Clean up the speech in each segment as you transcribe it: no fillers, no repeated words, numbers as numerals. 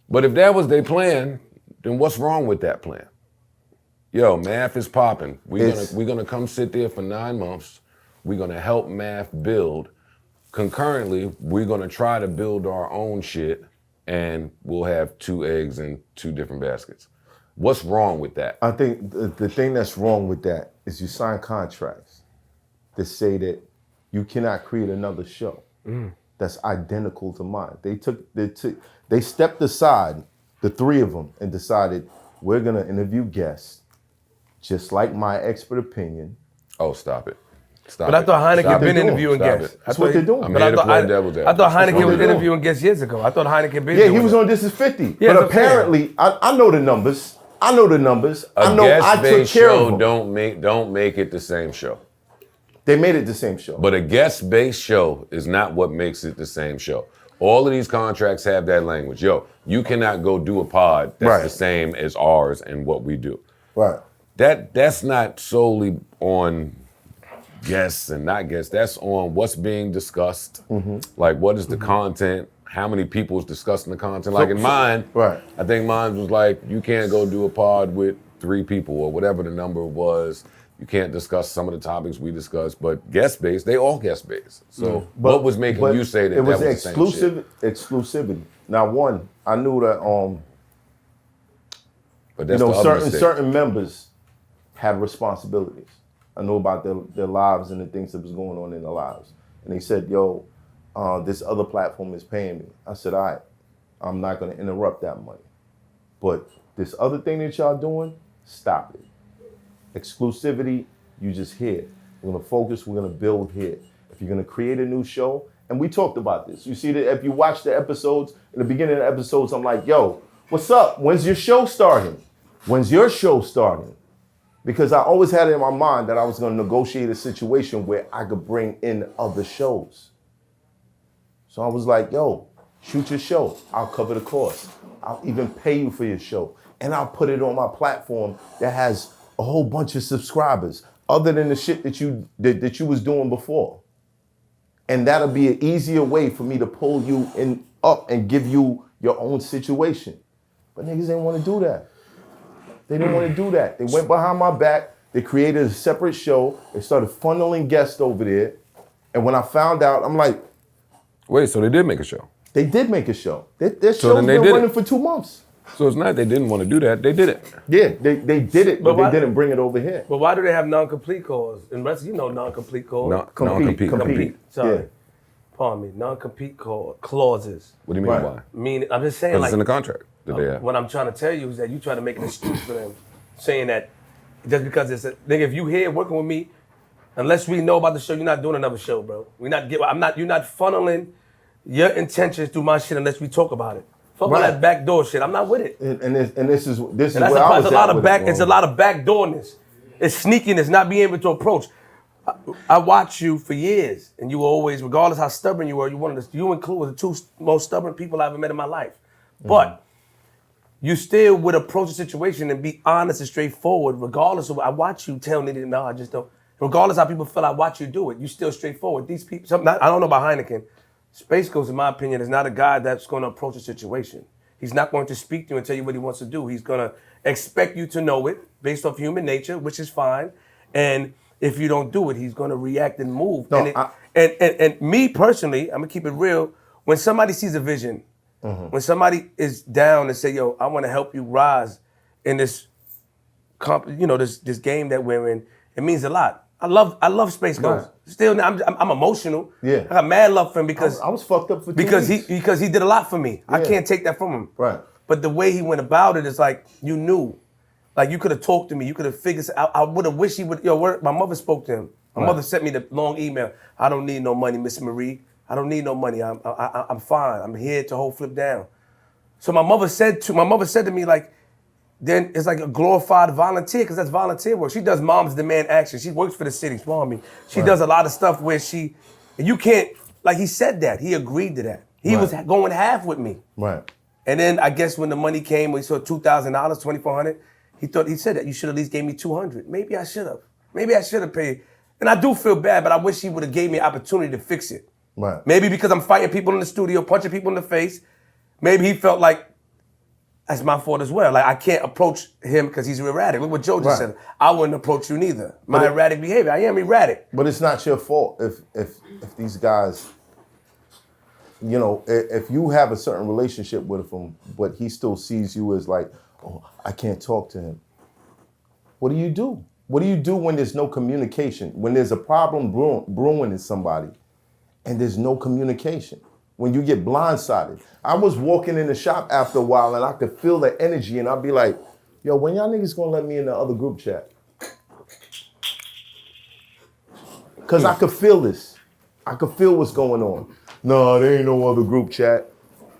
But if that was their plan, then what's wrong with that plan? Yo, math is popping. We're gonna come sit there for 9 months. We're gonna help math build. Concurrently, we're gonna try to build our own shit, and we'll have 2 eggs in 2 different baskets. What's wrong with that? I think the thing that's wrong with that is you sign contracts that say that you cannot create another show that's identical to mine. They stepped aside, the 3 of them, and decided we're gonna interview guests just like my expert opinion. Oh, stop it. But I thought Heineken had been interviewing guests. That's what they're doing. I'm here to play devil's I thought Heineken was interviewing guests years ago. I thought Heineken been doing he was on This Is 50. Yeah, but apparently, I know the numbers. I know the numbers. I know I took care of them. Don't make it the same show. They made it the same show. But a guest-based show is not what makes it the same show. All of these contracts have that language. Yo, you cannot go do a pod that's the same as ours and what we do. Right. That's not solely on guests and not guests. That's on what's being discussed. Like, what is the content? How many people is discussing the content? Like in mine, I think mine was like, you can't go do a pod with 3 people or whatever the number was. You can't discuss some of the topics we discussed, but guest-based, they all guest-based. So what was making you say that was the same shit? Exclusivity. Now, one, I knew that but that's certain members had responsibilities. I knew about their lives and the things that was going on in their lives. And they said, yo, this other platform is paying me. I said, all right, I'm not gonna interrupt that money. But this other thing that y'all doing, stop it. Exclusivity, you just here. We're gonna focus, we're gonna build here. If you're gonna create a new show, and we talked about this. You see that if you watch the episodes, in the beginning of the episodes, I'm like, yo, what's up? When's your show starting? When's your show starting? Because I always had it in my mind that I was gonna negotiate a situation where I could bring in other shows. So I was like, yo, shoot your show. I'll cover the cost. I'll even pay you for your show. And I'll put it on my platform that has a whole bunch of subscribers, other than the shit that you was doing before. And that'll be an easier way for me to pull you in up and give you your own situation. But niggas didn't want to do that. They didn't want to do that. They went behind my back. They created a separate show. They started funneling guests over there. And when I found out, I'm like, wait, so they did make a show? They did make a show. Their show's been running for 2 months. So it's not they didn't want to do that, they did it. Yeah, they did it, but they didn't bring it over here. But why do they have non-complete clause? And rest, you know non-complete clause. Compete. Sorry. Yeah. Pardon me. Non-compete clauses. What do you mean why? Meaning, I'm just saying Because like. it's in the contract that they have. What I'm trying to tell you is that you try to make an excuse for them, saying that just because it's a nigga, if you here working with me, unless we know about the show, you're not doing another show, bro. You're not funneling your intentions through my shit unless we talk about it. Fuck all that backdoor shit. I'm not with it. And this is where it's I was a lot of it's a lot of backdoorness. It's sneakiness, not being able to approach. I watched you for years, and you were always, regardless how stubborn you were, you and Clue were the 2 most stubborn people I ever met in my life. But you still would approach a situation and be honest and straightforward, regardless of. I watch you tell niggas, no, I just don't. Regardless how people feel, I watch you do it. You still straightforward. These people, I don't know about Heineken. Space Ghost, in my opinion, is not a guy that's going to approach a situation. He's not going to speak to you and tell you what he wants to do. He's going to expect you to know it based off human nature, which is fine. And if you don't do it, he's going to react and move. No, and me personally, I'm going to keep it real. When somebody sees a vision, when somebody is down and say, yo, I want to help you rise in this, this game that we're in, it means a lot. I love Space Ghost. Right. Still, I'm emotional. Yeah, I got mad love for him because I was fucked up for 2 because weeks. because he did a lot for me. Yeah. I can't take that from him. Right. But the way he went about it is like you knew, like you could have talked to me. You could have figured. I would have wished he would. My mother spoke to him. My mother sent me the long email. I don't need no money, Miss Marie. I don't need no money. I'm fine. I'm here to hold Flip down. So my mother said to me like. Then it's like a glorified volunteer, because that's volunteer work. She does Moms Demand Action. She works for the city, Swami. She does a lot of stuff where you can't, like he said that. He agreed to that. He was going half with me. Right. And then I guess when the money came, we saw $2,000, $2,400, he said that you should at least gave me $200. Maybe I should have paid. And I do feel bad, but I wish he would have gave me an opportunity to fix it. Right. Maybe because I'm fighting people in the studio, punching people in the face. Maybe he felt like that's my fault as well. Like I can't approach him because he's erratic. Look what Joe just said. I wouldn't approach you neither. My erratic behavior. I am erratic. But it's not your fault if these guys, you know, if you have a certain relationship with him, but he still sees you as like, oh, I can't talk to him. What do you do? What do you do when there's no communication? When there's a problem brewing in somebody and there's no communication? When you get blindsided. I was walking in the shop after a while and I could feel the energy and I'd be like, yo, when y'all niggas gonna let me in the other group chat? Cause I could feel this. I could feel what's going on. No, there ain't no other group chat.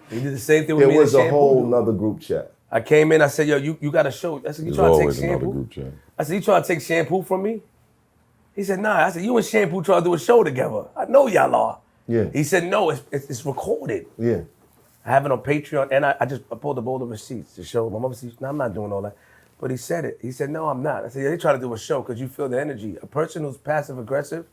He did the same thing with me. There was a whole nother group chat. I came in, I said, yo, you got to show. I said, you trying to take shampoo? Group chat. I said, you trying to take shampoo from me? He said, nah. I said, you and Shampoo trying to do a show together. I know y'all are. Yeah. He said, no, it's recorded. Yeah. I have it on Patreon, and I pulled up all the receipts to show my mom. No, I'm not doing all that. But he said it. He said, no, I'm not. I said, yeah, they try to do a show because you feel the energy. A person who's passive-aggressive,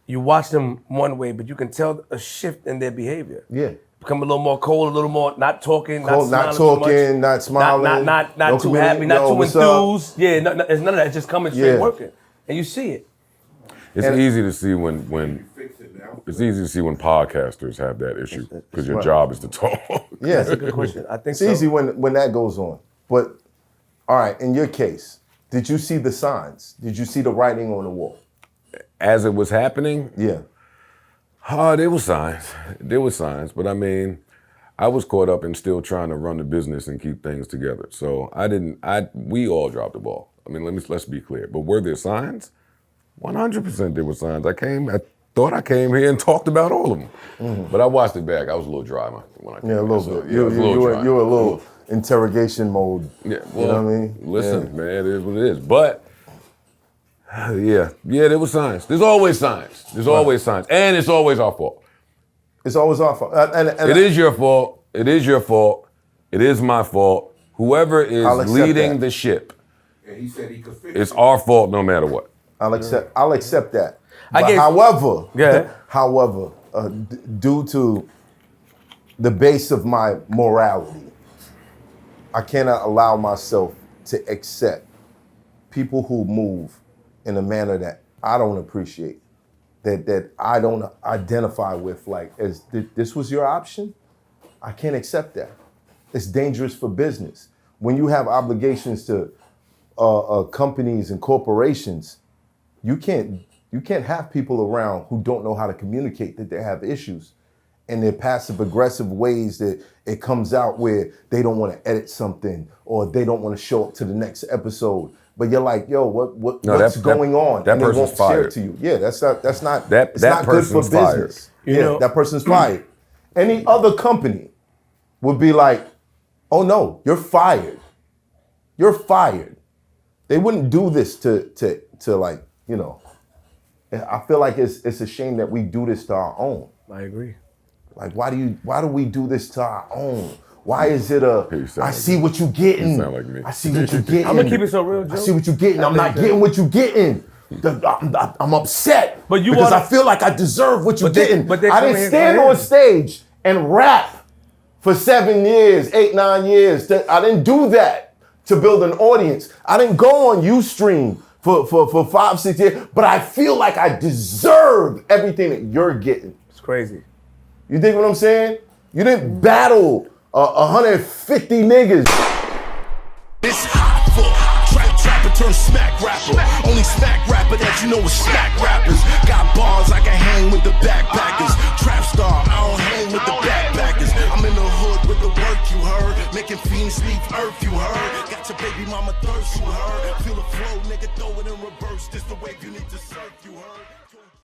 you watch them one way, but you can tell a shift in their behavior. Yeah. Become a little more cold, a little more not talking, Cold, not talking, not smiling. Not no too happy, not too enthused. Yeah, it's none of that. It's just coming straight working. And you see it. It's easy to see when it's easy to see when podcasters have that issue because your job is to talk. Yeah, That's a good question. I think it's easy when that goes on. But all right, in your case, did you see the signs? Did you see the writing on the wall? As it was happening, Yeah. there were signs. There were signs, but I mean, I was caught up in still trying to run the business and keep things together. So we all dropped the ball. I mean, let's be clear. But were there signs? 100% there were signs. I thought I came here and talked about all of them. Mm-hmm. But I watched it back. I was a little dry when I came. Yeah, a little so, bit. Yeah, you were a little interrogation mode. Yeah, well, you know what I mean? Listen, man, it is what it is. But yeah, there were signs. There's always signs. There's always signs. And it's always our fault. It's always our fault. It is your fault. It is your fault. It is my fault. Whoever is leading the ship, and he said he could fix it's our fault no matter what. I'll accept that. However, due to the base of my morality, I cannot allow myself to accept people who move in a manner that I don't appreciate, that I don't identify with. Like, as this was your option, I can't accept that. It's dangerous for business. When you have obligations to companies and corporations, you can't have people around who don't know how to communicate that they have issues, and their passive aggressive ways that it comes out where they don't want to edit something or they don't want to show up to the next episode. But you're like, yo, what's going on? That and they person's won't fired. share it to you. Yeah, that's not it's that not good for person's fired. business. That person's fired. Any other company would be like, oh no, you're fired. You're fired. They wouldn't do this to like, you know. I feel like it's a shame that we do this to our own. I agree. Like, why do we do this to our own? Why is it I see what you getting. You sound like me. I see what you getting. I'm gonna keep it so real, Joe. I see what you getting. I'm not getting what you getting. I'm upset because I feel like I deserve what you're getting. I didn't stand on stage and rap for 7 years, 8, 9 years. I didn't do that to build an audience. I didn't go on Ustream for 5, 6 years, but I feel like I deserve everything that you're getting. It's crazy. You dig what I'm saying? You didn't battle 150 niggas. It's hot for trapper turn smack rapper. Only smack rapper that you know is smack rappers. Got bars I can hang with the backpackers. Trap star, I don't hang with the backpackers. I'm in the hood with the work you heard. Making fiends leave earth you heard. Got your baby mama thirst you heard. Feel the flow, nigga, throw it in reverse. This the wave you need to surf you heard.